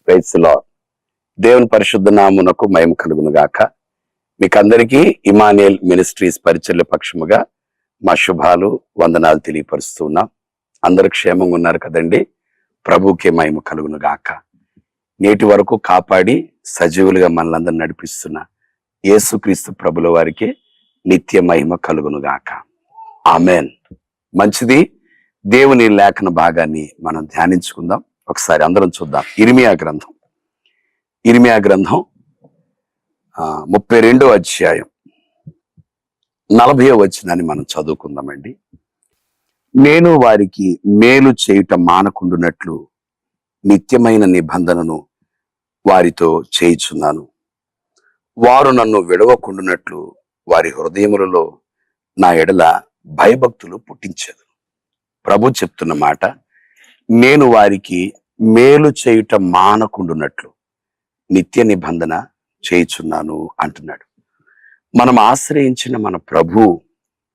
Praise the lord. దేవుని పరిశుద్ధ నామమునకు మహిమ కలుగును గాక. మీకందరికీ ఇమానియల్ మినిస్ట్రీస్ పరిచర్య పక్షముగా మా శుభాలు, వందనాలు తెలియపరుస్తున్నాం. అందరూ క్షేమంగా ఉన్నారు కదండి. ప్రభువుకే మహిమ కలుగును గాక. నేటి వరకు కాపాడి సజీవులుగా మనలందరూ నడిపిస్తున్న యేసుక్రీస్తు ప్రభుల వారికి నిత్య మహిమ కలుగును గాక. ఆమెన్. మంచిది. దేవుని లేఖన భాగాన్ని మనం ధ్యానించుకుందాం. ఒకసారి అందరం చూద్దాం. ఇర్మియా గ్రంథం 32వ అధ్యాయం 40వ వచనాన్ని మనం చదువుకుందామండి. నేను వారికి మేలు చేయుట మానకుండునట్లు నిత్యమైన నిబంధనను వారితో చేయుచున్నాను. వారు నన్ను విడవకుండునట్లు వారి హృదయములలో నా ఎడల భయభక్తులు పుట్టించదు. ప్రభు చెప్తున్న మాట, నేను వారికి మేలు చేయుట మానకుండునట్లు నిత్య నిబంధన చేయుచున్నాను అంటున్నాడు. మనం ఆశ్రయించిన మన ప్రభు,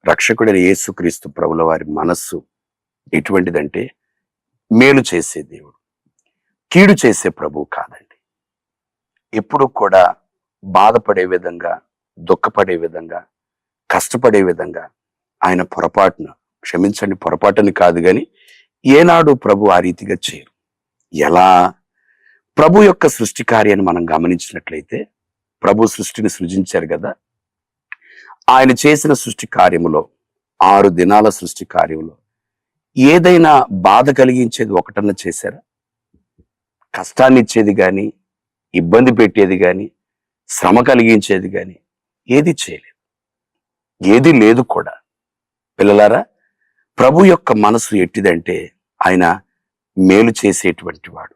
రక్షకుడైన యేసుక్రీస్తు ప్రభుల వారి మనస్సు ఎటువంటిదంటే మేలు చేసే దేవుడు, కీడు చేసే ప్రభు కాదండి. ఎప్పుడు కూడా బాధపడే విధంగా, దుఃఖపడే విధంగా, కష్టపడే విధంగా ఆయన పొరపాటుని కాదు కానీ ఏనాడు ప్రభు ఆ రీతిగా చేయరు. ఎలా? ప్రభు యొక్క సృష్టి కార్యాన్ని మనం గమనించినట్లయితే, ప్రభు సృష్టిని సృజించారు కదా. ఆయన చేసిన సృష్టి కార్యములో, 6 దినాల సృష్టి కార్యములో ఏదైనా బాధ కలిగించేది ఒకటన్నా చేశారా? కష్టాన్ని ఇచ్చేది కానీ, ఇబ్బంది పెట్టేది కానీ, శ్రమ కలిగించేది కానీ ఏది చేయలేదు. ఏది లేదు కూడా. పిల్లలారా, ప్రభు యొక్క మనసు ఎట్టిదంటే ఆయన మేలు చేసేటువంటి వాడు,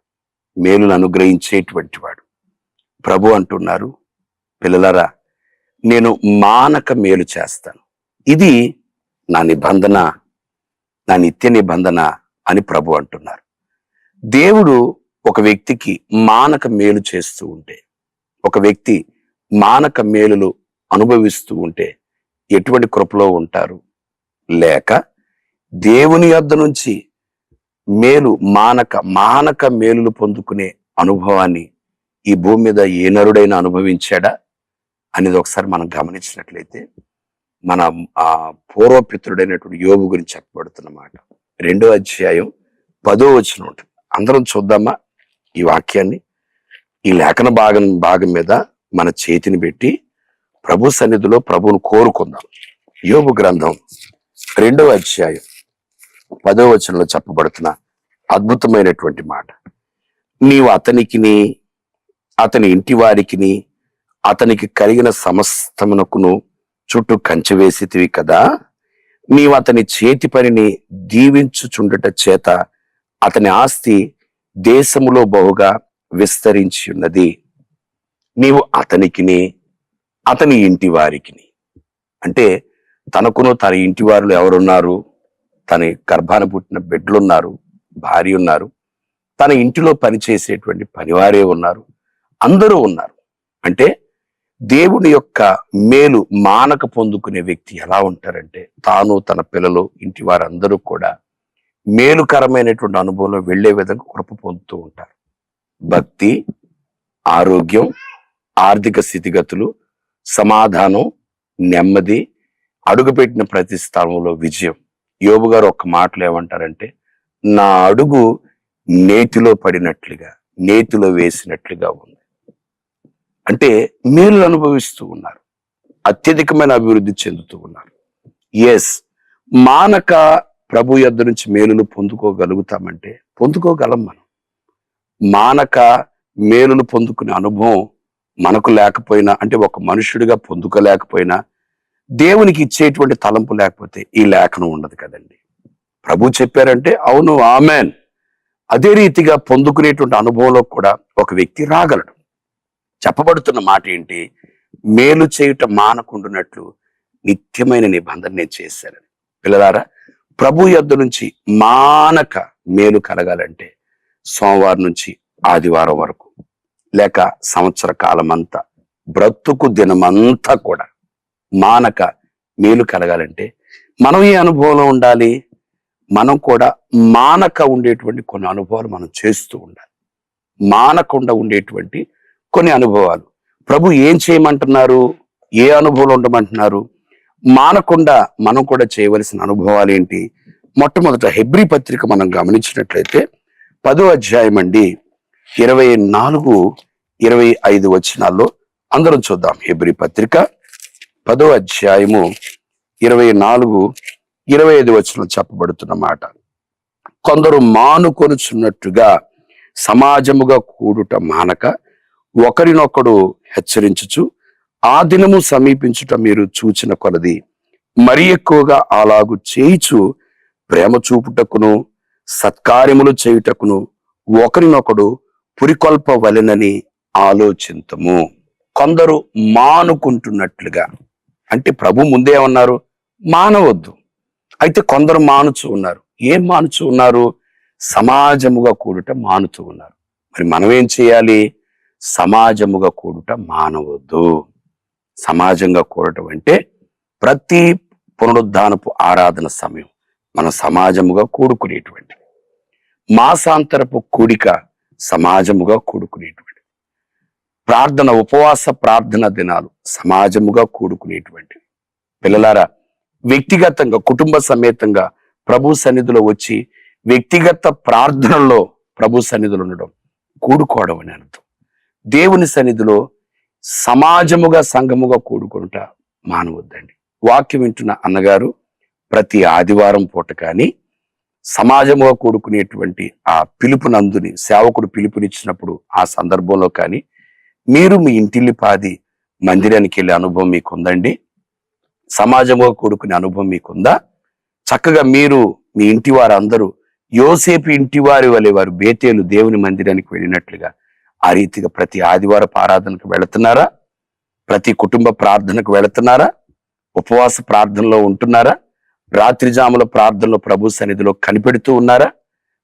మేలును అనుగ్రహించేటువంటి వాడు. ప్రభు అంటున్నారు, పిల్లలారా, నేను మానక మేలు చేస్తాను. ఇది నా నిబంధన, నా నిత్య నిబంధన అని ప్రభు అంటున్నారు. దేవుడు ఒక వ్యక్తికి మానక మేలు చేస్తూ ఉంటే, ఒక వ్యక్తి మానక మేలులు అనుభవిస్తూ ఉంటే ఎటువంటి కృపలో ఉంటారు? లేక దేవుని యొద్ద నుంచి మేలు మానక మేలులు పొందుకునే అనుభవాన్ని ఈ భూమి మీద ఏ నరుడైనా అనుభవించాడా అనేది ఒకసారి మనం గమనించినట్లయితే, మన పూర్వపిత్రుడైనటువంటి యోబు గురించి చెప్పబడుతున్నమాట. 2వ అధ్యాయం 10వ వచనం ఉంటుంది. అందరం చూద్దామా ఈ వాక్యాన్ని? ఈ లేఖన భాగం మీద మన చేతిని పెట్టి ప్రభు సన్నిధిలో ప్రభువును కోరుకుందాం. యోబు గ్రంథం 2వ అధ్యాయం 10వ వచనంలో చెప్పబడుతున్న అద్భుతమైనటువంటి మాట. నీవు అతనికిని, అతని ఇంటి వారికిని, అతనికి కలిగిన సమస్తమునకును చుట్టూ కంచె వేసితివి కదా. నీవు అతని చేతి పనిని దీవించుచుండట చేత అతని ఆస్తి దేశములో బహుగా విస్తరించి ఉన్నది. నీవు అతనికిని, అతని ఇంటి వారికిని, అంటే తనకును తన ఇంటి వారిలో ఎవరున్నారు? తన గర్భాన పుట్టిన బిడ్డలున్నారు, భార్య ఉన్నారు, తన ఇంటిలో పనిచేసేటువంటి పనివారే ఉన్నారు, అందరూ ఉన్నారు. అంటే దేవుని యొక్క మేలు మానక పొందుకునే వ్యక్తి ఎలా ఉంటారంటే, తాను, తన పిల్లలు, ఇంటి వారందరూ కూడా మేలుకరమైనటువంటి అనుభవంలో వెళ్లే విధంగా కృప పొందుతూ ఉంటారు. భక్తి, ఆరోగ్యం, ఆర్థిక స్థితిగతులు, సమాధానం, నెమ్మది, అడుగుపెట్టిన ప్రతి స్థలంలో విజయం. యోబు గారు ఒక్క మాటలో ఏమంటారంటే, నా అడుగు నేతిలో పడినట్లుగా, నేతిలో వేసినట్లుగా ఉంది. అంటే మేలు అనుభవిస్తూ ఉన్నారు, అత్యధికమైన అభివృద్ధి చెందుతూ ఉన్నారు. ఎస్, మానక ప్రభు యొద్ద నుంచి మేలులు పొందుకోగలుగుతామంటే పొందుకోగలం. మనం మానక మేలులు పొందుకునే అనుభవం మనకు లేకపోయినా, అంటే ఒక మనుషుడిగా పొందుకోలేకపోయినా, దేవునికి ఇచ్చేటువంటి తలంపు లేకపోతే ఈ లేఖనం ఉండదు కదండి. ప్రభు చెప్పారంటే అవును, ఆమెన్. అదే రీతిగా పొందుకునేటువంటి అనుభవంలో కూడా ఒక వ్యక్తి రాగలడు. చెప్పబడుతున్న మాట ఏంటి? మేలు చేయుట మానకుండునట్లు నిత్యమైన నిబంధన నేను చేశానని. పిల్లలారా, ప్రభు యొద్ద నుంచి మానక మేలు కలగాలంటే సోమవారం నుంచి ఆదివారం వరకు, లేక సంవత్సర కాలం అంతా, బ్రతుకు దినమంతా కూడా మానక మేలు కలగాలంటే మనం ఏ అనుభవంలో ఉండాలి? మనం కూడా మానక ఉండేటువంటి కొన్ని అనుభవాలు మనం చేస్తూ ఉండాలి. మానకుండా ఉండేటువంటి కొన్ని అనుభవాలు. ప్రభు ఏం చేయమంటున్నారు, ఏ అనుభవాలు ఉండమంటున్నారు, మానకుండా మనం కూడా చేయవలసిన అనుభవాలు ఏంటి? మొట్టమొదట హెబ్రీ పత్రిక మనం గమనించినట్లయితే 10వ అధ్యాయం అండి, 24, 25 వచనాల్లో అందరం చూద్దాం. హెబ్రీ పత్రిక 10వ అధ్యాయము 24, 25 వచనం చెప్పబడుతున్న మాట. కొందరు మానుకొనుచున్నట్టుగా సమాజముగా కూడుట మానక ఒకరినొకడు హెచ్చరించుచు ఆ దినము సమీపించుట మీరు చూచిన కొలది మరి ఎక్కువగా అలాగు చేయిచు ప్రేమ చూపుటకును సత్కార్యములు చేయుటకును ఒకరినొకడు పురికొల్పవలెనని ఆలోచింతము. కొందరు మానుకుంటున్నట్లుగా, అంటే ప్రభు ముందే ఉన్నారు మానవద్దు, అయితే కొందరు మానుచు ఉన్నారు. ఏం మానుచు ఉన్నారు? సమాజముగా కూడుట మానుతూ ఉన్నారు. మరి మనం ఏం చేయాలి? సమాజముగా కూడుట మానవద్దు. సమాజంగా కూడటం అంటే ప్రతి పునరుద్ధానపు ఆరాధన సమయం మనం సమాజముగా కూడుకునేటువంటి, మాసాంతరపు కూడిక సమాజముగా కూడుకునేటువంటి, ప్రార్థన ఉపవాస ప్రార్థన దినాలు సమాజముగా కూడుకునేటువంటి. పిల్లలారా, వ్యక్తిగతంగా కుటుంబ సమేతంగా ప్రభు సన్నిధిలో వచ్చి వ్యక్తిగత ప్రార్థనలో ప్రభు సన్నిధిలో ఉండడం కూడుకోవడం అని అర్థం. దేవుని సన్నిధిలో సమాజముగా సంఘముగా కూడుకుంటా మానవద్దండి. వాక్యం వింటున్న అన్నగారు ప్రతి ఆదివారం పూట కానీ సమాజముగా కూడుకునేటువంటి ఆ పిలుపునందుని సేవకుడు పిలుపునిచ్చినప్పుడు ఆ సందర్భంలో కానీ మీరు మీ ఇంటిల్లిపాది మందిరానికి వెళ్ళే అనుభవం మీకుందండి? సమాజముగా కూడుకునే అనుభవం మీకుందా? చక్కగా మీరు మీ ఇంటి వారందరూ యోసేపు ఇంటి వారి వలె వారు బేతేలు దేవుని మందిరానికి వెళ్ళినట్లుగా ఆ రీతిగా ప్రతి ఆదివారపు ఆరాధనకు వెళుతున్నారా? ప్రతి కుటుంబ ప్రార్థనకు వెళుతున్నారా? ఉపవాస ప్రార్థనలో ఉంటున్నారా? రాత్రి జాముల ప్రార్థనలో ప్రభు సన్నిధిలో కనిపెడుతూ ఉన్నారా?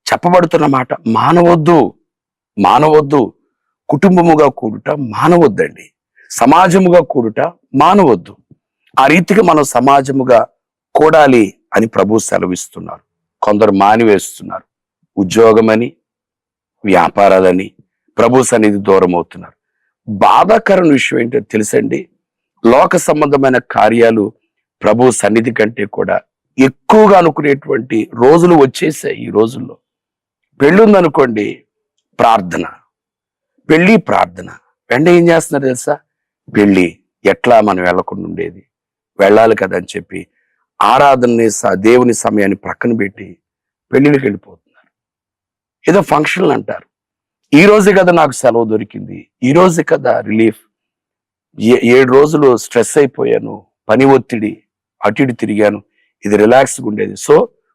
చెప్పబడుతున్న మాట మానవద్దు, మానవద్దు. కుటుంబముగా కూడుట మానవద్దండి. సమాజముగా కూడుట మానవద్దు. ఆ రీతిగా మనం సమాజముగా కూడాలి అని ప్రభు సెలవిస్తున్నారు. కొందరు మానివేస్తున్నారు. ఉద్యోగమని, వ్యాపారాలని ప్రభు సన్నిధి దూరం అవుతున్నారు. బాధాకరమైన విషయం ఏంటో తెలుసండి, లోక సంబంధమైన కార్యాలు ప్రభు సన్నిధి కంటే కూడా ఎక్కువగా అనుకునేటువంటి రోజులు వచ్చేసాయి. ఈ రోజుల్లో పెళ్ళి ఉందనుకోండి, ప్రార్థన, పెళ్ళి ప్రార్థన. వెంటనే ఏం చేస్తున్నారు తెలుసా? పెళ్ళి ఎట్లా మనం వెళ్లకుండా ఉండేది, వెళ్ళాలి కదా అని చెప్పి ఆరాధనని దేవుని సమయాన్ని ప్రక్కన పెట్టి పెళ్లికి వెళ్ళిపోతున్నారు. ఏదో ఫంక్షన్లు అంటారు. ఈ రోజే కదా నాకు సెలవు దొరికింది, ఈ రోజే కదా రిలీఫ్, 7 రోజులు స్ట్రెస్ అయిపోయాను, పని ఒత్తిడి, అటు ఇటు తిరిగాను, ఇది రిలాక్స్గా ఉండేది. సో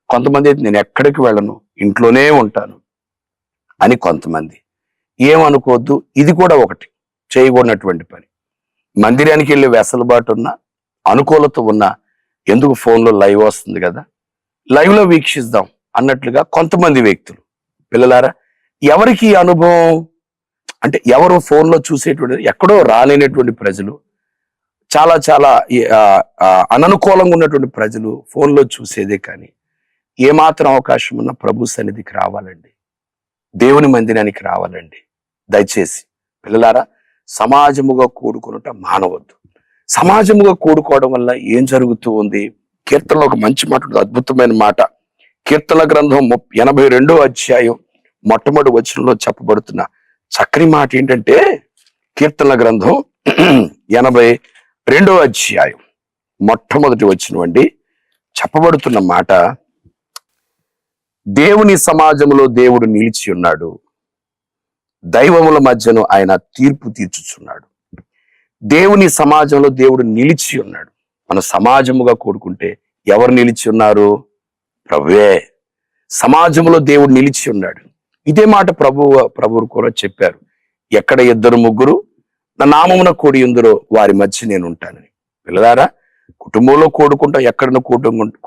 కొంతమంది అయితే నేను ఎక్కడికి వెళ్ళను, ఇంట్లోనే ఉంటాను అని కొంతమంది. ఏమనుకోవద్దు, ఇది కూడా ఒకటి చేయకూడనటువంటి పని. మందిరానికి వెళ్ళే వెసలుబాటు ఉన్నా, అనుకూలత ఉన్నా, ఎందుకు ఫోన్లో లైవ్ వస్తుంది కదా, లైవ్లో వీక్షిద్దాం అన్నట్లుగా కొంతమంది వ్యక్తులు. పిల్లలారా, ఎవరికి అనుభవం అంటే ఎవరు ఫోన్లో చూసేటువంటి, ఎక్కడో రాలేనటువంటి ప్రజలు, చాలా చాలా అననుకూలంగా ఉన్నటువంటి ప్రజలు ఫోన్లో చూసేదే. కానీ ఏమాత్రం అవకాశం ఉన్నా ప్రభు సన్నిధికి రావాలండి, దేవుని మందిరానికి రావాలండి. దయచేసి పిల్లలారా, సమాజముగా కూడుకునుట మానవద్దు. సమాజముగా కూడుకోవడం వల్ల ఏం జరుగుతూ ఉంది? కీర్తనలో ఒక మంచి మాట, అద్భుతమైన మాట. కీర్తన గ్రంథం 82వ అధ్యాయం మొట్టమొదటి వచనంలో చెప్పబడుతున్న చక్కని మాట ఏంటంటే, కీర్తన గ్రంథం 82వ అధ్యాయం మొట్టమొదటి వచనం అండి, చెప్పబడుతున్న మాట, దేవుని సమాజంలో దేవుడు నిలిచి ఉన్నాడు, దైవముల మధ్యను ఆయన తీర్పు తీర్చుచున్నాడు. దేవుని సమాజంలో దేవుడు నిలిచి ఉన్నాడు. మన సమాజముగా కూడుకుంటే ఎవరు నిలిచి ఉన్నారు? ప్రభువే. సమాజంలో దేవుడు నిలిచి ఉన్నాడు. ఇదే మాట ప్రభువు కూడా చెప్పారు, ఎక్కడ 2 3 నా నామమున కూడి ఉందరో వారి మధ్య నేను ఉంటానని. పిల్లలారా, కుటుంబంలో కూడుకుంటాం, ఎక్కడ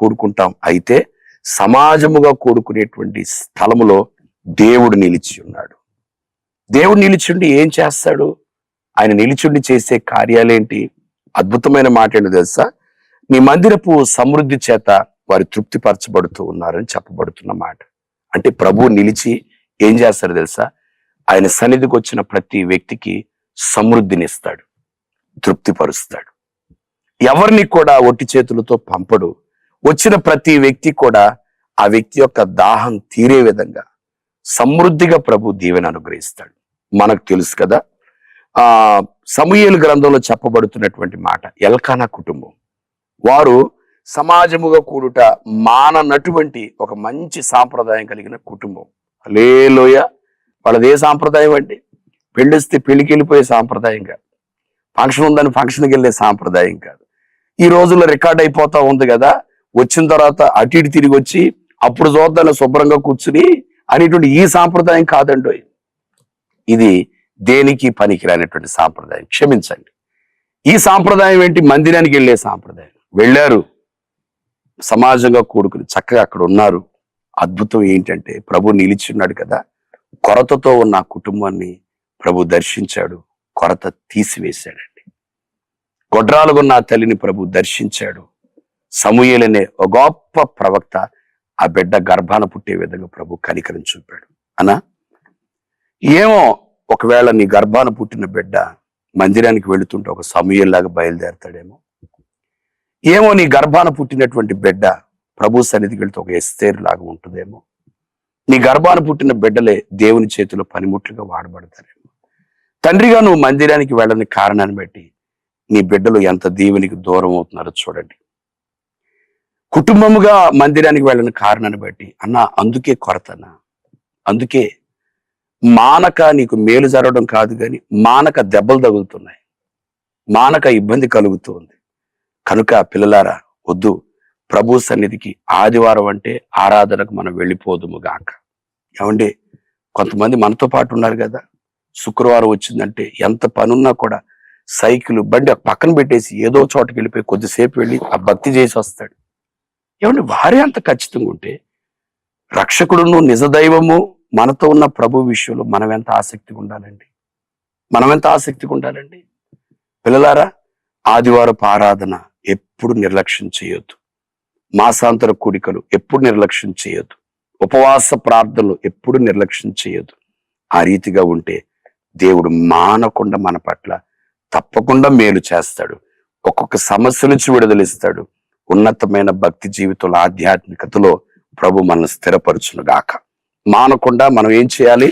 కూడుకుంటాం, అయితే సమాజముగా కూడుకునేటువంటి స్థలములో దేవుడు నిలిచి ఉన్నాడు. దేవుడు నిలిచుండి ఏం చేస్తాడు? ఆయన నిలిచుండి చేసే కార్యాలేంటి? అద్భుతమైన మాట ఏంటో తెలుసా? నీ మందిరపు సమృద్ధి చేత వారు తృప్తిపరచబడుతూ ఉన్నారని చెప్పబడుతున్న మాట. అంటే ప్రభువు నిలిచి ఏం చేస్తాడు తెలుసా? ఆయన సన్నిధికి వచ్చిన ప్రతి వ్యక్తికి సమృద్ధినిస్తాడు, తృప్తిపరుస్తాడు. ఎవరిని కూడా ఒట్టి చేతులతో పంపడు. వచ్చిన ప్రతి వ్యక్తి కూడా ఆ వ్యక్తి యొక్క దాహం తీరే విధంగా సమృద్ధిగా ప్రభు దీవెన అనుగ్రహిస్తాడు. మనకు తెలుసు కదా, సమూయేలు గ్రంథంలో చెప్పబడుతున్నటువంటి మాట, ఎల్కానా కుటుంబం వారు సమాజముగా కూడుట మాననటువంటి ఒక మంచి సాంప్రదాయం కలిగిన కుటుంబం. హల్లెలూయ. వాళ్ళది ఏ సాంప్రదాయం అండి? పెళ్ళిస్తే పెళ్లికి వెళ్ళిపోయే సాంప్రదాయం కాదు, ఫంక్షన్ ఉందని ఫంక్షన్కి వెళ్ళే సాంప్రదాయం కాదు. ఈ రోజుల్లో రికార్డ్ అయిపోతా ఉంది కదా, వచ్చిన తర్వాత అటు ఇటు తిరిగి వచ్చి అప్పుడు చూద్దాం శుభ్రంగా కూర్చుని అనేటువంటి ఈ సాంప్రదాయం కాదండి. ఇది దేనికి పనికిరానటువంటి సాంప్రదాయం. క్షమించండి. ఈ సాంప్రదాయం ఏంటి? మందిరానికి వెళ్ళే సాంప్రదాయం. వెళ్ళారు, సమాజంగా కూడుకుని చక్కగా అక్కడ ఉన్నారు. అద్భుతం ఏంటంటే ప్రభు నిలిచున్నాడు కదా, కొరతతో ఉన్న ఆ కుటుంబాన్ని ప్రభు దర్శించాడు, కొరత తీసివేశాడండి. గొడ్రాలుగా ఉన్న ఆ తల్లిని ప్రభు దర్శించాడు. సమూయేలు అనే ఒక గొప్ప ప్రవక్త ఆ బిడ్డ గర్భాన పుట్టే విధంగా ప్రభు కనికరం చూపాడు. అనా ఏమో, ఒకవేళ నీ గర్భాన పుట్టిన బిడ్డ మందిరానికి వెళుతుంటే ఒక సమూయేలులాగా బయలుదేరతాడేమో. ఏమో, నీ గర్భాన పుట్టినటువంటి బిడ్డ ప్రభు సన్నిధికి వెళితే ఒక ఎస్తేరు లాగా ఉంటుందేమో. నీ గర్భాన పుట్టిన బిడ్డలే దేవుని చేతిలో పనిముట్లుగా వాడబడతారేమో. తండ్రిగా నువ్వు మందిరానికి వెళ్ళని కారణాన్ని బట్టి నీ బిడ్డలు ఎంత దేవునికి దూరం అవుతున్నారో చూడండి. కుటుంబముగా మందిరానికి వెళ్ళని కారణాన్ని బట్టి అన్నా అందుకే కొరతనా, అందుకే మానక నీకు మేలు జరగడం కాదు కానీ మానక దెబ్బలు తగులుతున్నాయి, మానక ఇబ్బంది కలుగుతుంది. కనుక పిల్లలారా, వద్దు, ప్రభు సన్నిధికి ఆదివారం అంటే ఆరాధనకు మనం వెళ్ళిపోదుము గాక. ఏమండి, కొంతమంది మనతో పాటు ఉన్నారు కదా, శుక్రవారం వచ్చిందంటే ఎంత పనున్నా కూడా సైకిల్ బండి పక్కన పెట్టేసి ఏదో చోటకి వెళ్ళిపోయి కొద్దిసేపు వెళ్ళి ఆ భక్తి చేసి వస్తాడు. ఏమండి, వారే అంత ఖచ్చితంగా ఉంటే రక్షకుడును నిజదైవము మనతో ఉన్న ప్రభు విషయంలో మనం ఎంత ఆసక్తిగా ఉండాలండి, మనం ఎంత ఆసక్తిగా ఉండాలండి. పిల్లలారా, ఆదివారపు ఆరాధన ఎప్పుడు నిర్లక్ష్యం చేయొద్దు, మాసాంతర కూడికలు ఎప్పుడు నిర్లక్ష్యం చేయొద్దు, ఉపవాస ప్రార్థనలు ఎప్పుడు నిర్లక్ష్యం చేయొద్దు. ఆ రీతిగా ఉంటే దేవుడు మానకుండా మన పట్ల తప్పకుండా మేలు చేస్తాడు. ఒక్కొక్క సమస్య నుంచి విడుదలిస్తాడు. ఉన్నతమైన భక్తి జీవితంలో, ఆధ్యాత్మికతలో ప్రభు మనల్ని స్థిరపరచును గాక. మానకుండా మనం ఏం చేయాలి?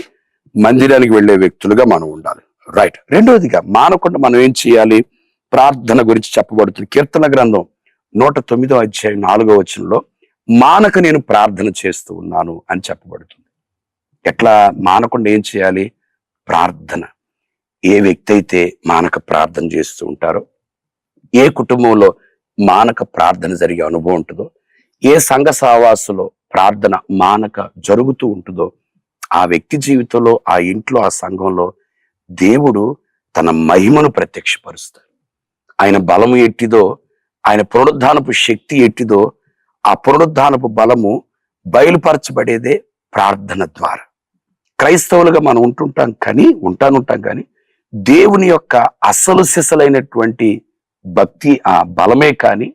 మందిరానికి వెళ్ళే వ్యక్తులుగా మనం ఉండాలి. రైట్. రెండవదిగా మానకుండా మనం ఏం చేయాలి? ప్రార్థన గురించి చెప్పబడుతుంది. కీర్తన గ్రంథం 109వ అధ్యాయం 4వ వచనంలో మానక నేను ప్రార్థన చేస్తూ ఉన్నాను అని చెప్పబడుతుంది. ఎట్లా మానకుండా ఏం చేయాలి? ప్రార్థన. ఏ వ్యక్తి అయితే మానక ప్రార్థన చేస్తూ ఉంటారో, ఏ కుటుంబంలో మానక ప్రార్థన జరిగే అనుభవం ఉంటుందో, ఏ సంఘ సహవాసంలో ప్రార్థన మానక జరుగుతూ ఉంటుందో, ఆ వ్యక్తి జీవితంలో, ఆ ఇంట్లో, ఆ సంఘంలో దేవుడు తన మహిమను ప్రత్యక్షపరుస్తాడు. ఆయన బలము ఎట్టిదో, ఆయన పునరుద్ధానపు శక్తి ఎట్టిదో, ఆ పునరుద్ధానపు బలము బయలుపరచబడేదే ప్రార్థన ద్వారా. క్రైస్తవులుగా మనం ఉంటాం కానీ దేవుని యొక్క అసలు సిసలైనటువంటి భక్తి, ఆ బలమే కానీ,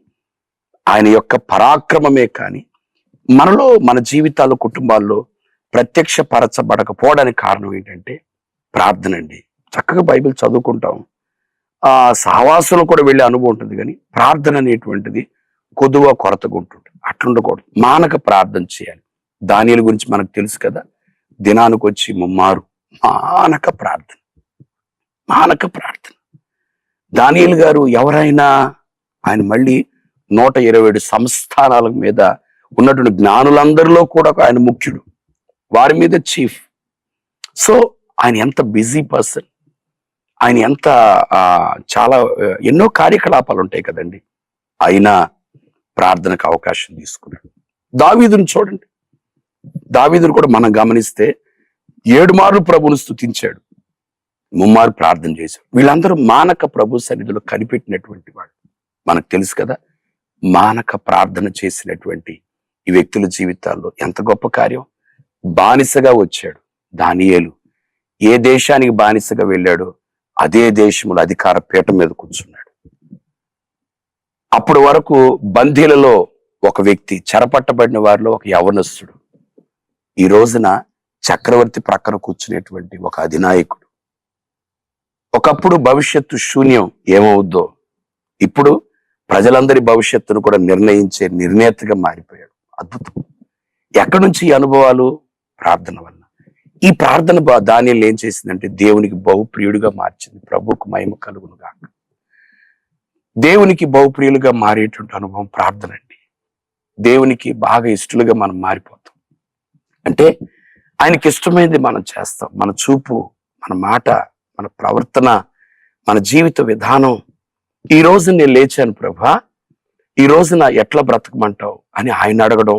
ఆయన యొక్క పరాక్రమమే కానీ మనలో, మన జీవితాల్లో, కుటుంబాల్లో ప్రత్యక్షపరచబడకపోవడానికి కారణం ఏంటంటే ప్రార్థన అండి. చక్కగా బైబిల్ చదువుకుంటాం, ఆ సహవాసంలో కూడా వెళ్ళే అనుభవం ఉంటుంది, కానీ ప్రార్థన అనేటువంటిది కొద్దుగా కొరతగా ఉంటుంది. అట్లుండకూడదు, మానక ప్రార్థన చేయాలి. దానియేలు గురించి మనకు తెలుసు కదా, దినానికి వచ్చి ముమ్మారు మానక ప్రార్థన. దానియేలు గారు ఎవరైనా, ఆయన మళ్ళీ 127 సంస్థానాల మీద ఉన్నటువంటి జ్ఞానులందరిలో కూడా ఆయన ముఖ్యుడు, వారి మీద చీఫ్. సో ఆయన ఎంత బిజీ పర్సన్, ఆయన ఎంత చాలా ఎన్నో కార్యకలాపాలు ఉంటాయి కదండి. అయినా ప్రార్థనకు అవకాశం తీసుకున్నాడు. దావీదుని చూడండి, దావీదును కూడా మనం గమనిస్తే 7 మార్లు ప్రభువును స్తుతించాడు, 3 మార్లు ప్రార్థన చేశాడు. వీళ్ళందరూ మానక ప్రభు సన్నిధిలో కనిపెట్టినటువంటి వాళ్ళు. మనకు తెలుసు కదా, మానక ప్రార్థన చేసినటువంటి ఈ వ్యక్తుల జీవితాల్లో ఎంత గొప్ప కార్యం. బానిసగా వచ్చాడు దానియేలు, ఏ దేశానికి బానిసగా వెళ్ళాడో అదే దేశంలో అధికార పీఠం మీద కూర్చున్నాడు. అప్పటి వరకు బందీలలో ఒక వ్యక్తి, చెరపట్టబడిన వారిలో ఒక యవనస్తుడు. ఈ రోజున చక్రవర్తి ప్రక్కన కూర్చునేటువంటి ఒక అధినాయకుడు. ఒకప్పుడు భవిష్యత్తు శూన్యం ఏమవుద్దో, ఇప్పుడు ప్రజలందరి భవిష్యత్తును కూడా నిర్ణయించే నిర్ణేతగా మారిపోయాడు. అద్భుతం. ఎక్కడి నుంచి ఈ అనుభవాలు? ప్రార్థన వల్ల. ఈ ప్రార్థన దానియేలు ఏం చేసిందంటే దేవునికి బహుప్రియుడిగా మార్చింది. ప్రభువుకు మహిమ కలుగును గాక. దేవునికి బహుప్రియులుగా మారేటువంటి అనుభవం ప్రార్థన అండి. దేవునికి బాగా ఇష్టలుగా మనం మారిపోతాం. అంటే ఆయనకి ఇష్టమైనది మనం చేస్తాం. మన చూపు, మన మాట, మన ప్రవర్తన, మన జీవిత విధానం. ఈ రోజు నేను లేచాను ప్రభా, ఈ రోజున ఎట్లా బ్రతకమంటావు అని ఆయన అడగడం,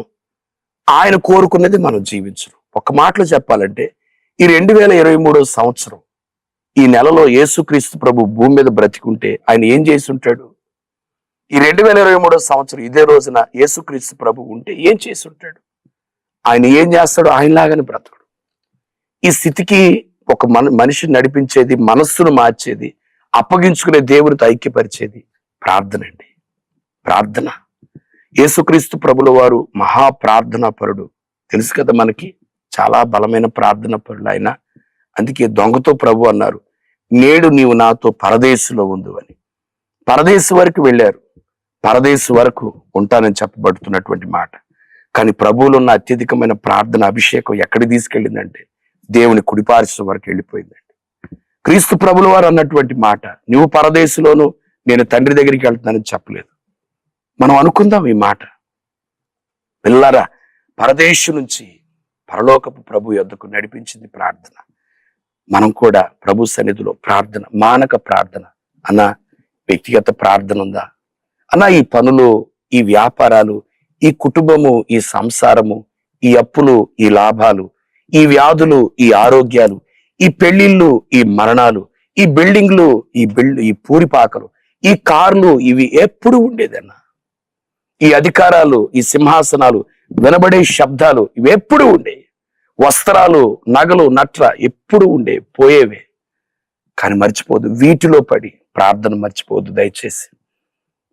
ఆయన కోరుకున్నది మనం జీవించడం. ఒక మాటలో చెప్పాలంటే ఈ 2023 సంవత్సరం ఈ నెలలో యేసుక్రీస్తు ప్రభు భూమి మీద బ్రతికుంటే ఆయన ఏం చేసి ఉంటాడు? ఈ 2023 సంవత్సరం ఇదే రోజున యేసుక్రీస్తు ప్రభు ఉంటే ఏం చేసి ఉంటాడు? ఆయన ఏం చేస్తాడో ఆయనలాగానే బ్రతకడు. ఈ స్థితికి ఒక మనిషిని నడిపించేది, మనస్సును మార్చేది, అప్పగించుకునే దేవునితో ఐక్యపరిచేది ప్రార్థన అండి. ప్రార్థన. యేసుక్రీస్తు ప్రభుల వారు మహా ప్రార్థనా పరుడు. తెలుసు కదా మనకి, చాలా బలమైన ప్రార్థన పరుడు ఆయన. అందుకే దొంగతో ప్రభు అన్నారు, నేడు నీవు నాతో పరదేశులో ఉండు అని. పరదేశు వరకు వెళ్ళారు. పరదేశు వరకు ఉంటానని చెప్పబడుతున్నటువంటి మాట. కానీ ప్రభువులో ఉన్న అత్యధికమైన ప్రార్థన అభిషేకం ఎక్కడికి తీసుకెళ్ళిందంటే దేవుని కుడిపార్శ్వం వరకు వెళ్ళిపోయిందండి. క్రీస్తు ప్రభుల వారు అన్నటువంటి మాట, నువ్వు పరదేశులోను నేను తండ్రి దగ్గరికి వెళ్తున్నానని చెప్పలేదు. మనం అనుకుందాం ఈ మాట. పిల్లరా, పరదేశు నుంచి పరలోకపు ప్రభు యొద్దకు నడిపించింది ప్రార్థన. మనం కూడా ప్రభు సన్నిధిలో ప్రార్థన, మానక ప్రార్థన. అన్న వ్యక్తిగత ప్రార్థన ఉందా? అన్న ఈ పనులు, ఈ వ్యాపారాలు, ఈ కుటుంబము, ఈ సంసారము, ఈ అప్పులు, ఈ లాభాలు, ఈ వ్యాధులు, ఈ ఆరోగ్యాలు, ఈ పెళ్లిళ్ళు, ఈ మరణాలు, ఈ బిల్డింగ్లు, ఈ పూరిపాకలు, ఈ కార్లు, ఇవి ఎప్పుడు ఉండేదన్నా? ఈ అధికారాలు, ఈ సింహాసనాలు, వినబడే శబ్దాలు, ఇవి ఎప్పుడు ఉండేవి. వస్త్రాలు, నగలు, నట్ర ఎప్పుడు ఉండే, పోయేవే. కానీ మర్చిపోదు, వీటిలో పడి ప్రార్థన మర్చిపోదు దయచేసి.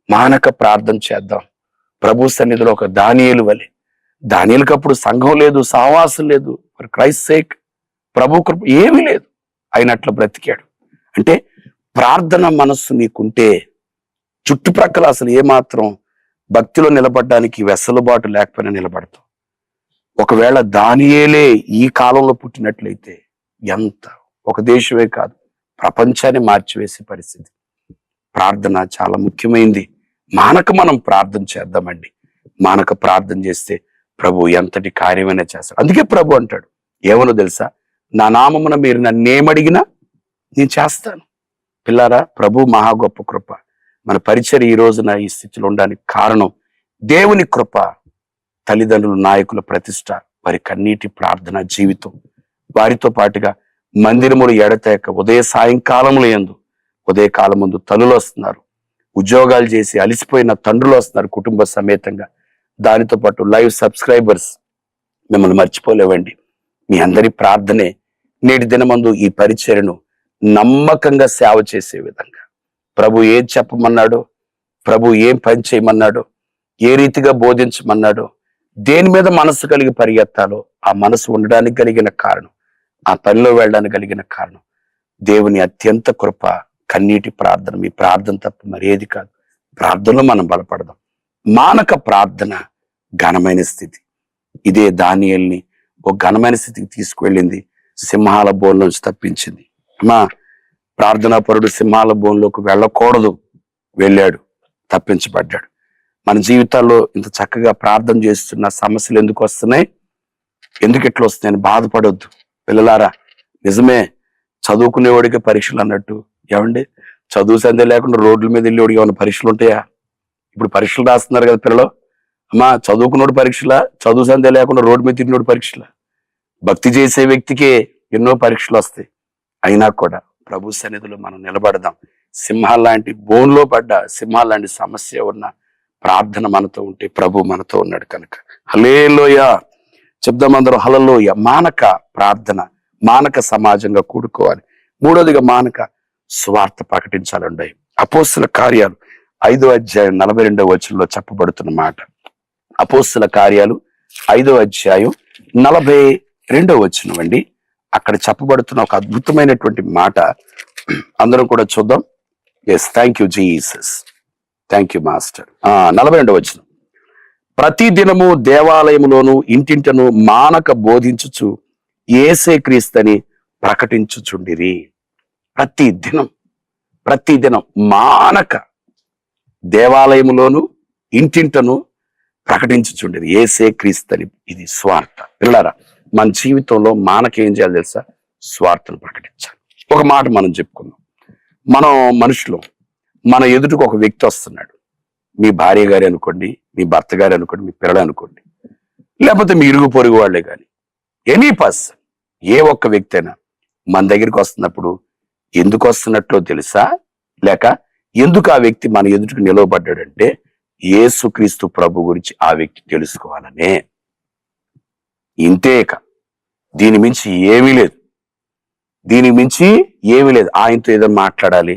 మానక ప్రార్థన చేద్దాం ప్రభు సన్నిధిలో. ఒక దానియేలు వలె. దానియేలుకి అప్పుడు సంఘం లేదు, సహవాసం లేదు, ఫర్ క్రైస్ట్ సేక్ ప్రభు కృప ఏమీ లేదు, అయినట్లు బ్రతికాడు. అంటే ప్రార్థన మనస్సు నీకుంటే చుట్టుప్రక్కల అసలు ఏమాత్రం భక్తిలో నిలబడడానికి వెసలుబాటు లేకపోయినా నిలబడతాం. ఒకవేళ దానియేలే ఈ కాలంలో పుట్టినట్లయితే ఎంత, ఒక దేశమే కాదు ప్రపంచాన్ని మార్చివేసే పరిస్థితి. ప్రార్థన చాలా ముఖ్యమైనది. మానక మనం ప్రార్థన చేద్దామండి. మానక ప్రార్థన చేస్తే ప్రభు ఎంతటి కార్యమైనా చేస్తాడు. అందుకే ప్రభు అంటాడు ఏమనో తెలుసా, నా నామమున మీరు నన్నేమడిగినా నేను చేస్తాను. పిల్లారా, ప్రభు మహా గొప్ప కృప. మన పరిచర్య ఈ రోజున ఈ స్థితిలో ఉండడానికి కారణం దేవుని కృప, తల్లిదండ్రులు, నాయకుల ప్రతిష్ట, వారి కన్నీటి ప్రార్థన జీవితం. వారితో పాటుగా మందిరములు ఎడతెగక ఉదయ సాయంకాలములు యందు, ఉదయకాలం ముందు తల్లులు వస్తున్నారు, ఉద్యోగాలు చేసి అలిసిపోయిన తండ్రులు వస్తున్నారు కుటుంబ సమేతంగా. దానితో పాటు లైవ్ సబ్స్క్రైబర్స్, మిమ్మల్ని మర్చిపోలేవండి. మీ అందరి ప్రార్థనే నేటి దినమందు ఈ పరిచర్యను నమ్మకంగా సేవ చేసే విధంగా ప్రభు ఏం చెప్పమన్నాడో, ప్రభు ఏం పని చేయమన్నాడో, ఏ రీతిగా బోధించమన్నాడో, దేని మీద మనసు కలిగి పరిగెత్తాలో ఆ మనసు ఉండడానికి కలిగిన కారణం, ఆ పనిలో వెళ్ళడానికి కలిగిన కారణం దేవుని అత్యంత కృప, కన్నీటి ప్రార్థన. మీ ప్రార్థన తప్ప మరేది కాదు. ప్రార్థనలో మనం బలపడదాం. మానక ప్రార్థన ఘనమైన స్థితి. ఇదే దానియేలుని ఒక ఘనమైన స్థితికి తీసుకువెళ్ళింది, సింహాల బోన్లోంచి తప్పించింది. అమ్మా, ప్రార్థనా పరుడు సింహాల బోన్లోకి వెళ్ళకూడదు, వెళ్ళాడు, తప్పించబడ్డాడు. మన జీవితాల్లో ఇంత చక్కగా ప్రార్థన చేస్తున్న సమస్యలు ఎందుకు వస్తున్నాయి, ఎందుకు ఇట్లా వస్తున్నాయని బాధపడొద్దు పిల్లలారా. నిజమే, చదువుకునేవాడికి పరీక్షలు అన్నట్టు. ఏమండి, చదువు సందే లేకుండా రోడ్ల మీద వెళ్ళేవాడికి ఏమైనా పరీక్షలు ఉంటాయా? ఇప్పుడు పరీక్షలు రాస్తున్నారు కదా పిల్లలు. అమ్మా, చదువుకున్నోడు పరీక్షలా? చదువు సందే లేకుండా రోడ్డు మీద తిరిగినోడు పరీక్షలా? భక్తి చేసే వ్యక్తికే ఎన్నో పరీక్షలు వస్తాయి. అయినా కూడా ప్రభు సన్నిధిలో మనం నిలబడదాం. సింహాల లాంటి బోన్లో పడ్డ సింహాల లాంటి సమస్య ఉన్న ప్రార్థన మనతో ఉంటే ప్రభు మనతో ఉన్నాడు కనుక హల్లెలూయా చెప్దాం అందరం. హల్లెలూయా. మానక ప్రార్థన, మానక సమాజంగా కూడుకోవాలి. మూడోదిగా మానక సువార్త ప్రకటించాలండి. అపోస్తుల కార్యాలు 5వ అధ్యాయం 42వ వచనంలో చెప్పబడుతున్న మాట. అపోస్తుల కార్యాలు 5వ అధ్యాయం 2వ వచనం అండి. అక్కడ చెప్పబడుతున్న ఒక అద్భుతమైనటువంటి మాట అందరం కూడా చూద్దాం. Yes, thank you Jesus, thank you master. 42వ వచనం. ప్రతి దినము దేవాలయములోను ఇంటింటను మానక బోధించుచు యేసే క్రీస్తని ప్రకటించుచుండిరి. ప్రతి దినం మానక దేవాలయములోను ఇంటింటను ప్రకటించుచుండిరి యేసే క్రీస్తని. ఇది స్వార్థ. పిల్లరా, మన జీవితంలో మానకేం చేయాలి తెలుసా? స్వార్థను ప్రకటించాలి. ఒక మాట మనం చెప్పుకుందాం. మనం మనుషులు, మన ఎదుటికి ఒక వ్యక్తి వస్తున్నాడు. మీ భార్య గారి అనుకోండి, మీ భర్త గారు అనుకోండి, మీ పిల్లలు అనుకోండి, లేకపోతే మీ ఇరుగు పొరుగు వాళ్ళే కానీ, ఎనీ పర్సన్, ఏ ఒక్క వ్యక్తి అయినా మన దగ్గరికి వస్తున్నప్పుడు ఎందుకు వస్తున్నట్లో తెలుసా? లేక ఎందుకు ఆ వ్యక్తి మన ఎదుటికి నిలవబడ్డాడంటే యేసుక్రీస్తు ప్రభు గురించి ఆ వ్యక్తి తెలుసుకోవాలనే. ఇంతేక దీని మించి ఏమీ లేదు. ఆయనతో ఏదో మాట్లాడాలి,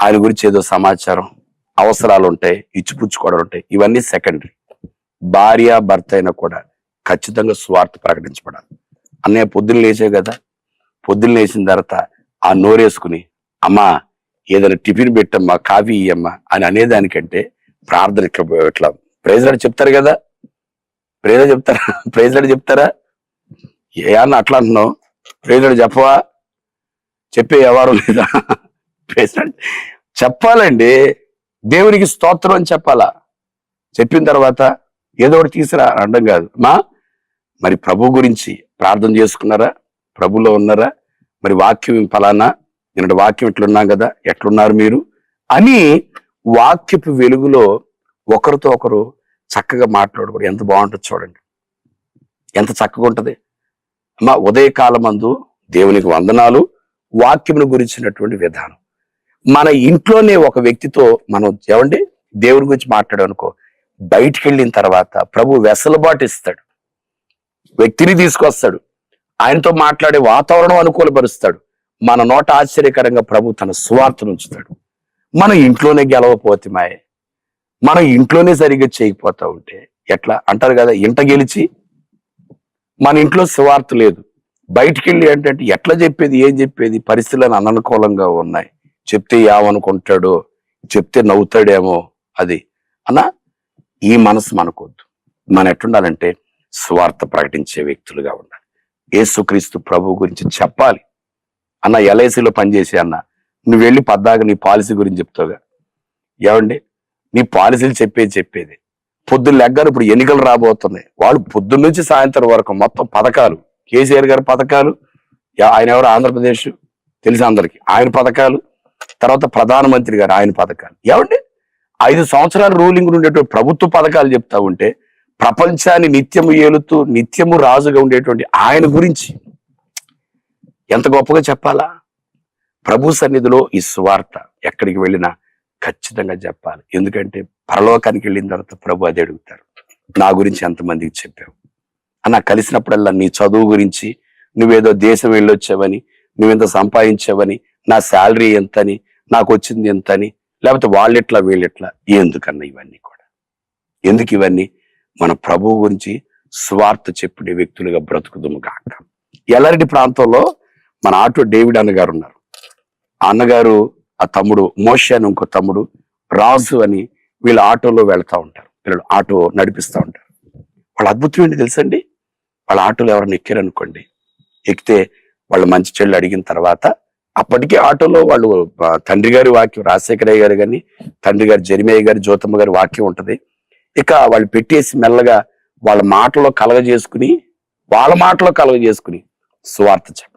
ఆయన గురించి ఏదో సమాచారం, అవసరాలు ఉంటాయి, ఇచ్చిపుచ్చుకోవడాలు ఉంటాయి. ఇవన్నీ సెకండరీ. భార్య భర్త అయినా కూడా ఖచ్చితంగా స్వార్థ ప్రకటించబడాలి. అన్నయ్య పొద్దున్న లేచే కదా, పొద్దున్న లేచిన తర్వాత ఆ నోరేసుకుని అమ్మా ఏదైనా టిఫిన్ పెట్టమ్మా, కాఫీ ఇయ్యమ్మా అని అనేదానికంటే ప్రార్థన ఇట్లా ప్రైజ్ లార్డ్ చెప్తారు కదా, ప్రైజ్ లార్డ్ చెప్తారా? ఏ అన్న అట్లా అంటున్నావు, ప్రైజ్ లార్డ్ చెప్పవా? చెప్పే ఎవరు లేదా? ప్రైజ్ లార్డ్ చెప్పాలండి. దేవునికి స్తోత్రం అని చెప్పాలా. చెప్పిన తర్వాత ఏదో ఒకటి తీసుకురా అనడం కాదు. మరి ప్రభు గురించి ప్రార్థన చేసుకున్నారా? ప్రభులో ఉన్నారా? మరి వాక్యం ఫలానా, నేను వాక్యం ఇట్లున్నాం కదా, ఎట్లున్నారు మీరు అని వాక్యపు వెలుగులో ఒకరితో ఒకరు చక్కగా మాట్లాడుకోవడం ఎంత బాగుంటుంది చూడండి, ఎంత చక్కగా ఉంటది. ఉదయకాలమందు దేవునికి వందనాలు, వాక్యమును గురించినటువంటి విధానం. మన ఇంట్లోనే ఒక వ్యక్తితో మనం ఏమండి దేవుని గురించి మాట్లాడనుకో, బయటికి వెళ్ళిన తర్వాత ప్రభు వెసలుబాటు ఇస్తాడు, వ్యక్తిని తీసుకొస్తాడు, ఆయనతో మాట్లాడే వాతావరణం అనుకూలపరుస్తాడు. మన నోట ఆశ్చర్యకరంగా ప్రభు తన సువార్తను ఉంచుతాడు. మనం ఇంట్లోనే గెలవపోతే మాయే, మనం ఇంట్లోనే సరిగ్గా చేయకపోతా ఉంటే ఎట్లా అంటారు కదా, ఇంట గెలిచి మన ఇంట్లో సువార్త లేదు, బయటికి వెళ్ళి ఏంటంటే ఎట్లా చెప్పేది, ఏం చెప్పేది, పరిస్థితులను అననుకూలంగా ఉన్నాయి, చెప్తే ఏమనుకుంటాడో, చెప్తే నవ్వుతాడేమో, అది అన్నా ఈ మనసు మనకొద్దు. మనం ఎట్టుండాలంటే స్వార్థ ప్రకటించే వ్యక్తులుగా ఉండాలి. యేసుక్రీస్తు ప్రభు గురించి చెప్పాలి. అన్న ఎల్ఐసిలో పనిచేసి అన్న నువ్వు వెళ్ళి పద్దాక నీ పాలసీ గురించి చెప్తావుగా, ఏమండి నీ పాలసీలు చెప్పేది పొద్దున్న లెగ్గారు. ఇప్పుడు ఎన్నికలు రాబోతున్నాయి, వాళ్ళు పొద్దున్న నుంచి సాయంత్రం వరకు మొత్తం పథకాలు, కేసీఆర్ గారి పథకాలు, ఆయన ఎవరు ఆంధ్రప్రదేశ్ తెలిసి అందరికి, ఆయన పథకాలు, తర్వాత ప్రధానమంత్రి గారు ఆయన పథకాలు. ఏమండి 5 సంవత్సరాలు రూలింగ్ ఉండేటువంటి ప్రభుత్వ పథకాలు చెప్తా ఉంటే ప్రపంచాన్ని నిత్యము ఏలుతూ నిత్యము రాజుగా ఉండేటువంటి ఆయన గురించి ఎంత గొప్పగా చెప్పాలా? ప్రభు సన్నిధిలో ఈ సువార్త ఎక్కడికి వెళ్ళినా ఖచ్చితంగా చెప్పాలి. ఎందుకంటే పరలోకానికి వెళ్ళిన తర్వాత ప్రభు అది అడుగుతారు, నా గురించి ఎంతమందికి చెప్పావు అన్న. కలిసినప్పుడల్లా నీ చదువు గురించి, నువ్వేదో దేశం వెళ్ళొచ్చావని, నువ్వెంత సంపాదించావని, నా శాలరీ ఎంతని, నాకు వచ్చింది ఎంతని, లేకపోతే వాళ్ళెట్లా వీళ్ళెట్లా, ఎందుకన్నా ఇవన్నీ కూడా? ఎందుకు ఇవన్నీ? మన ప్రభువు గురించి స్వార్థ చెప్పే వ్యక్తులుగా బ్రతుకుదుము కాక. ఎల్లారెడ్డి ప్రాంతంలో మన ఆటో డేవిడ్ అన్నగారు ఉన్నారు. ఆ అన్నగారు, ఆ తమ్ముడు మోషే అని ఇంకో తమ్ముడు రాజు అని, వీళ్ళ ఆటోలో వెళ్తా ఉంటారు, వీళ్ళు ఆటో నడిపిస్తూ ఉంటారు. వాళ్ళ అద్భుతం ఏంటి తెలుసండి, వాళ్ళ ఆటోలో ఎవరైనా ఎక్కారనుకోండి, ఎక్కితే వాళ్ళ మంచి చెల్లు అడిగిన తర్వాత అప్పటికే ఆటోలో వాళ్ళు తండ్రి గారి వాక్యం, రాజశేఖరయ్య గారు కానీ, తండ్రి గారు జరిమయ్య గారి, జ్యోతమ్మ గారి వాక్యం ఉంటది. ఇక వాళ్ళు పెట్టేసి మెల్లగా వాళ్ళ మాటలో కలగజేసుకుని సువార్త చెప్పడం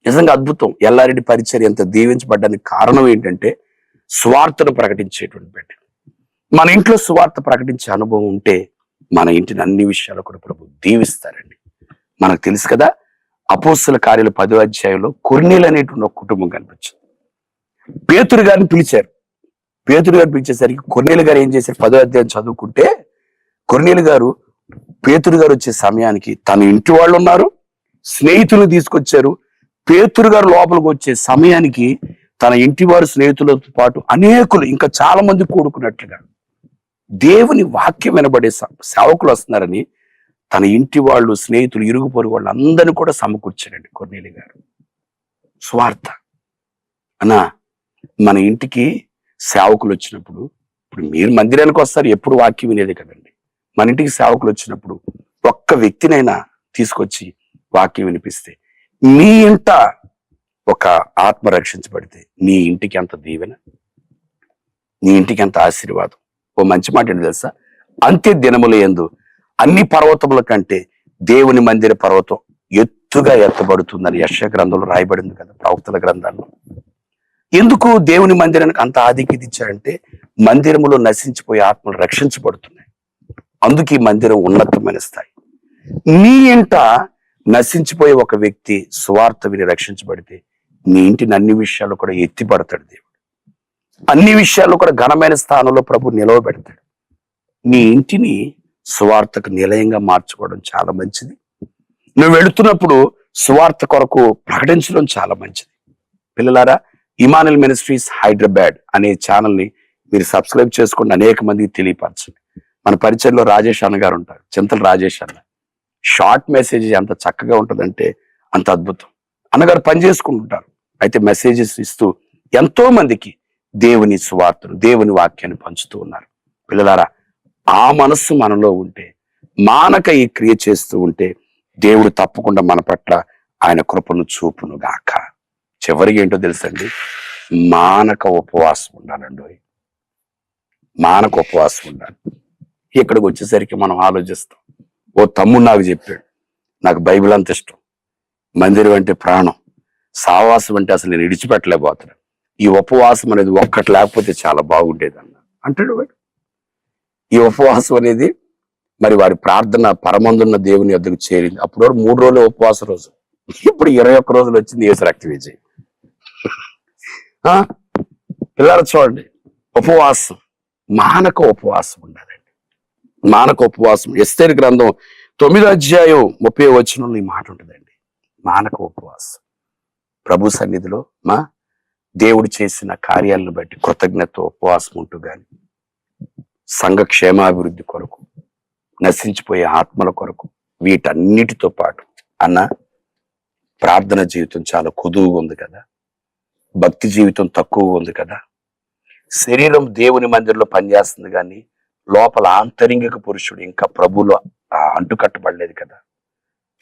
నిజంగా అద్భుతం. ఎల్లారెడ్డి పరిచర్య ఎంత దీవించబడ్డానికి కారణం ఏంటంటే సువార్తను ప్రకటించేటువంటి బిడ్డ. మన ఇంట్లో సువార్త ప్రకటించే అనుభవం ఉంటే మన ఇంటిని అన్ని విషయాలు కూడా ప్రభు దీవిస్తారండి. మనకు తెలుసు కదా, అపోస్తల కార్యాలు 10వ అధ్యాయంలో కొర్నేలు అనేటువంటి ఒక కుటుంబం కనిపించింది. పేతురు గారిని పిలిచారు. పేతురు గారు పిలిచేసరికి కొర్నేలు గారు ఏం చేశారు, 10వ అధ్యాయం చదువుకుంటే కొర్నేలు గారు పేతురు గారు వచ్చే సమయానికి తన ఇంటి వాళ్ళు ఉన్నారు, స్నేహితులు తీసుకొచ్చారు. పేతురు గారు లోపలికి వచ్చే సమయానికి తన ఇంటి వారు స్నేహితులతో పాటు అనేకులు, ఇంకా చాలా మంది కూడుకున్నట్లుగా దేవుని వాక్యం వినబడే సేవకులు వస్తున్నారని తన ఇంటి వాళ్ళు, స్నేహితులు, ఇరుగు పొరుగు వాళ్ళు అందరిని కూడా సమకూర్చాడండి కొర్నేలి గారు. స్వార్థ అన్నా, మన ఇంటికి సేవకులు వచ్చినప్పుడు, ఇప్పుడు మీరు మందిరానికి వస్తారు, ఎప్పుడు వాక్యం వినేదే కదండి. మన ఇంటికి సేవకులు వచ్చినప్పుడు ఒక్క వ్యక్తినైనా తీసుకొచ్చి వాక్యం వినిపిస్తే, మీ ఇంట ఒక ఆత్మ రక్షించబడితే నీ ఇంటికి ఎంత దీవెన, నీ ఇంటికి ఎంత ఆశీర్వాదం. ఓ మంచి మాట ఏంటి తెలుసా? అంత్య దినముల యందు అన్ని పర్వతముల కంటే దేవుని మందిర పర్వతం ఎత్తుగా ఎత్తబడుతుందని యెషయా గ్రంథంలో రాయబడింది కదా, ప్రవక్తల గ్రంథాల్లో. ఎందుకు దేవుని మందిరానికి అంత ఆధిక్యత ఇచ్చారంటే, మందిరములో నశించిపోయే ఆత్మలు రక్షించబడుతున్నాయి. అందుకు ఈ మందిరం ఉన్నతమైన స్థాయి. నీ ఇంట నశించిపోయే ఒక వ్యక్తి సువార్త విని రక్షించబడితే నీ ఇంటిని అన్ని విషయాల్లో కూడా ఎత్తిపడతాడు దేవుడు. అన్ని విషయాల్లో కూడా ఘనమైన స్థానంలో ప్రభు నిలవబెడతాడు. నీ ఇంటిని సువార్తకు నిలయంగా మార్చుకోవడం చాలా మంచిది. నువ్వు వెళుతున్నప్పుడు సువార్త కొరకు ప్రకటించడం చాలా మంచిది. పిల్లలారా, ఇమానుయల్ మినిస్ట్రీస్ హైదరాబాద్ అనే ఛానల్ని మీరు సబ్స్క్రైబ్ చేసుకుని అనేక మందికి తెలియపరచండి. మన పరిచయంలో రాజేష్ అన్న గారు ఉంటారు, చింతల రాజేష్ అన్న. షార్ట్ మెసేజ్ ఎంత చక్కగా ఉంటుందంటే అంత అద్భుతం. అన్నగారు పని చేసుకుంటుంటారు, అయితే మెసేజెస్ ఇస్తూ ఎంతో మందికి దేవుని సువార్తను, దేవుని వాక్యాన్ని పంచుతూ ఉన్నారు. పిల్లలారా, ఆ మనస్సు మనలో ఉంటే, మానక ఈ క్రియ చేస్తూ ఉంటే దేవుడు తప్పకుండా మన పట్ల ఆయన కృపను చూపును గాక. చివరికి ఏంటో తెలుసండి, మానక ఉపవాసం ఉండాలండి. మానక ఉపవాసం ఉండాలి. ఇక్కడికి వచ్చేసరికి మనం ఆలోచిస్తాం, ఓ తమ్ముడు నాకు చెప్పాడు, నాకు బైబిల్ అంత ఇష్టం, మందిరం అంటే ప్రాణం, సావాసం అంటే అసలు నేను విడిచిపెట్టలేకపోతున్నాను, ఈ ఉపవాసం అనేది ఒక్కటి లేకపోతే చాలా బాగుండేది అన్న అంటాడు వాడు. ఈ ఉపవాసం అనేది మరి వారి ప్రార్థన పరమందున్న దేవుని వద్దకు చేరింది. అప్పుడు 3 రోజులు ఉపవాస రోజు, ఇప్పుడు 21 రోజులు వచ్చింది యేసు రక్త విజయం. పిల్లలు చూడండి, ఉపవాసం, మానక ఉపవాసం ఉండాలండి. మానక ఉపవాసం. ఎస్తేరు గ్రంథం 9వ అధ్యాయం 30వ వచనంలో ఈ మాట ఉంటుందండి. మానక ఉపవాసం. ప్రభు సన్నిధిలో దేవుడు చేసిన కార్యాలను బట్టి కృతజ్ఞత ఉపవాసం ఉంటూ గాని, సంఘ క్షేమాభివృద్ధి కొరకు, నశించిపోయే ఆత్మల కొరకు, వీటన్నిటితో పాటు అన్న ప్రార్థన జీవితం చాలా కుదువుగా ఉంది కదా, భక్తి జీవితం తక్కువగా ఉంది కదా. శరీరం దేవుని మందిరంలో పనిచేస్తుంది కానీ లోపల ఆంతరింగిక పురుషుడు ఇంకా ప్రభువులో అంటుకట్టబడలేదు కదా.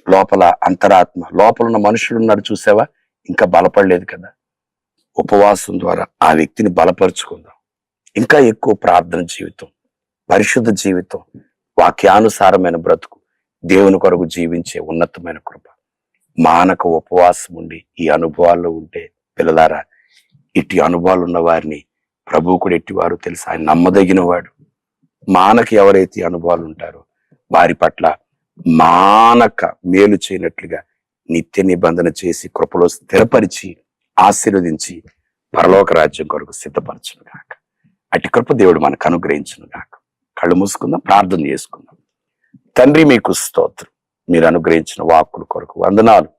లోపల అంతరాత్మ, లోపల ఉన్న మనుషులు ఉన్నారు చూసావా, ఇంకా బలపడలేదు కదా. ఉపవాసం ద్వారా ఆ వ్యక్తిని బలపరుచుకుందాం. ఇంకా ఎక్కువ ప్రార్థన జీవితం, పరిశుద్ధ జీవితం, వాక్యానుసారమైన బ్రతుకు, దేవుని కొరకు జీవించే ఉన్నతమైన కృప, మానక ఉపవాసం ఉండి ఈ అనుభవాల్లో ఉంటే, పిల్లలారా, ఇట్టి అనుభవాలు ఉన్న వారిని ప్రభువు కూడా ఎట్టివారు తెలుసు, ఆయన నమ్మదగిన వాడు. మానక ఎవరైతే అనుభవాలు ఉంటారో వారి పట్ల మానక మేలు చేయనట్లుగా నిత్య నిబంధన చేసి కృపలో స్థిరపరిచి ఆశీర్వదించి పరలోక రాజ్యం కొరకు సిద్ధపరచును గాక. అట్టి కృప దేవుడు మనకు అనుగ్రహించును గాక. కళ్ళు మూసుకుందాం, ప్రార్థన చేసుకుందాం. తండ్రి, మీకు స్తోత్రం. మీరు అనుగ్రహించిన వాక్కుల కొరకు వందనాలు.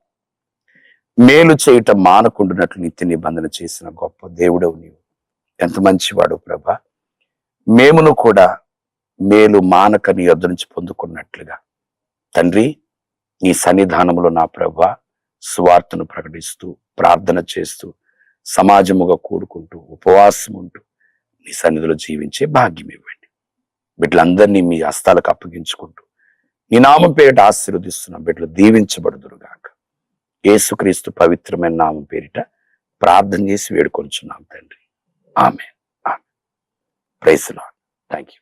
మేలు చేయటం మానకుండునట్లు నిత్య నిబంధన చేసిన గొప్ప దేవుడవు నీవు. ఎంత మంచివాడు ప్రభా. మేమును కూడా మేలు మానక నీ యొద్ద నుంచి పొందుకున్నట్లుగా తండ్రి, నీ సన్నిధానంలో నా ప్రభా సువార్తను ప్రకటిస్తూ, ప్రార్థన చేస్తూ, సమాజముగా కూడుకుంటూ, ఉపవాసం ఉంటూ నీ సన్నిధిలో జీవించే భాగ్యం ఇవ్వండి. బిడ్డలందరినీ మీ హస్తాలకు అప్పగించుకుంటూ నీ నామం పేరిట ఆశీర్వదిస్తున్న బిడ్డలు దీవించబడుదురుగాక. యేసుక్రీస్తు పవిత్రమైన నామం పేరిట ప్రార్థన చేసి వేడుకొంచున్నాం తండ్రి. Amen. Praise the lord. Thank you.